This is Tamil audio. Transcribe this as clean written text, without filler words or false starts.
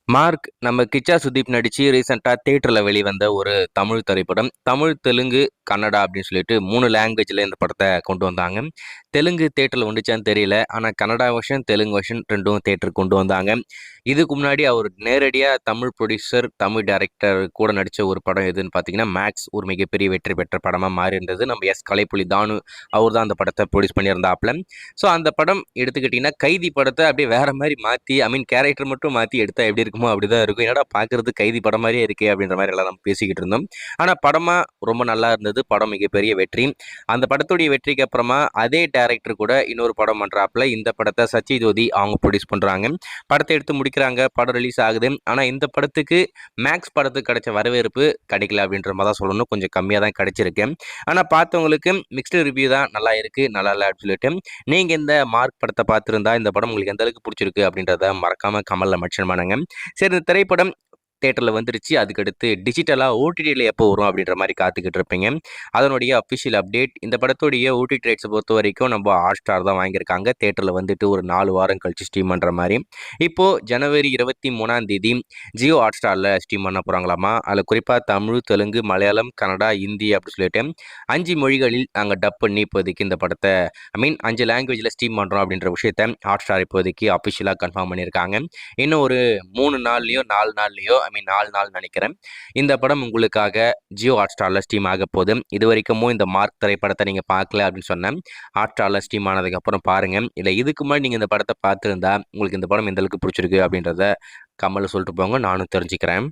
மார்க் நம்ம கிச்சா சுதீப் நடிச்சு ரீசெண்டா தியேட்டர்ல வெளிவந்த ஒரு தமிழ் திரைப்படம். தமிழ், தெலுங்கு, கன்னடா அப்படின்னு சொல்லிட்டு 3 லாங்குவேஜ்ல இந்த படத்த கொண்டு வந்தாங்க. தெலுங்கு தியேட்டர்ல வந்துச்சான்னு தெரியல. ஆனா கன்னடா வெர்ஷன், தெலுங்கு வெர்ஷன் 2ம் தியேட்டருக்கு கொண்டு வந்தாங்க. இதுக்கு முன்னாடி அவர் நேரடியா தமிழ் புரொடியூசர், தமிழ் டைரக்டர் கூட நடிச்ச ஒரு படம் எதுன்னு பார்த்தீங்கன்னா, மேக்ஸ் ஒரு மிகப்பெரிய வெற்றி பெற்ற படமா மாறி இருந்தது. நம்ம கலைப்புலி தானு அவர் தான் அந்த படத்த புரொடியூஸ் பண்ணியிருந்தாப்ல. ஸோ அந்த படம் எடுத்துக்கிட்டீங்கன்னா, கைதி படத்த அப்படியே வேற மாரி மாத்தி கேரக்டர் மட்டும் மாத்தி எடுத்தா எப்படி இருக்குமோ அப்படிதான் இருக்கும். என்னடா பார்க்கறதுக்கு கைதி படம் மாரியே இருக்கே அப்படின்ற மாரி எல்லாம் நம்ம பேசிக்கிட்டு இருந்தோம். ஆனா படமா ரொம்ப நல்லா இருந்தது. படம் மிகப்பெரிய வெற்றி. அந்த படத்துடைய வெற்றிக்கு அப்புறமா அதே டைரக்டர் கூட இன்னொரு படம் பண்றாப்ல. இந்த படத்த சத்யஜோதி அவங்க புரொடியூஸ் பண்றாங்க. படத்த எடுத்து முடிக்கிறாங்க. படம் ரிலீஸ் ஆகுது. ஆனா இந்த படத்துக்கு மேக்ஸ் படத்துக்கு கிடைச்ச வரவேற்பு கிடைக்கல அப்படின்ற மாரி தான் சொல்லணும். கொஞ்சம் கம்மியா தான் கிடைச்சிருக்கு. ஆனா பார்த்தவங்களுக்கு மிக்ஸ்டு ரிவ்யூ தான் நல்லா இருக்கு, நல்லா இல்ல அப்படின்னு சொல்லிட்டு. நீங்க இந்த மார்க் படத்த பார்த்திருந்தா, இந்த படம் உங்களுக்கு எந்த அளவுக்கு புடிச்சிருக்கு அப்படின்றத மறக்காம கமெண்ட்ல மென்ஷன் பண்ணுங்க. சரி, இந்த திரைப்படம் தியேட்டர்ல வந்துருச்சு. அதுக்கடுத்து டிஜிட்டலா ஓடிடில எப்போ வரும் அப்படின்ற மாரி காத்துக்கிட்டு இருப்பீங்க. அதனுடைய அஃபிஷியல் அப்டேட் இந்த படத்துடைய ஓடிடி ரைட்ஸ பொறுத்தவரைக்கும் நம்ம ஹாட்ஸ்டார் தான் வாங்கியிருக்காங்க. தியேட்டர்ல வந்துட்டு ஒரு 4 வாரம் கழிச்சு ஸ்ட்ரீம் பண்ற மாரி. இப்போ ஜனவரி 23ஆம் தேதி ஜியோ ஹாட்ஸ்டார்ல ஸ்ட்ரீம் பண்ண போறாங்களாமா. அதுல குறிப்பா தமிழ், தெலுங்கு, மலையாளம், கன்னடா, ஹிந்தி அப்படி சொல்லிட்டு 5 மொழிகளில் நாங்க டப் பண்ணி இப்போதைக்கு இந்த படத்த 5 லாங்குவேஜ்ல ஸ்ட்ரீம் பண்றோம் அப்படின்ற விஷயத்த ஹாட்ஸ்டார் இப்போதைக்கு அஃபிஷியலா கன்ஃபார்ம் பண்ணியிருக்காங்க. இன்னும் ஒரு 3 நாள்லயோ, 4 நாள்லயோ 4 நாள் நெனைக்கிறேன். இந்த படம் உங்களுக்காக ஜியோ ஹாட்ஸ்டார்ல ஸ்ட்ரீம் ஆகப்போது. இதுவரைக்கும் இந்த மார்க் திரைப்படத்த நீங்க பார்க்கல அப்படின்னு சொன்னேன். ஹாட்ஸ்டார்ல ஸ்ட்ரீம் ஆனதுக்கப்புறம் பாருங்க. இல்ல இதுக்கு முன்னாடி நீங்க இந்த படத்த பார்த்திருந்தா, உங்களுக்கு இந்த படம் எந்த அளவுக்கு புடிச்சிருக்கு அப்படின்றத கமெண்ட்ல சொல்லிட்டு போங்க. நானும் தெரிஞ்சுக்கிறேன்.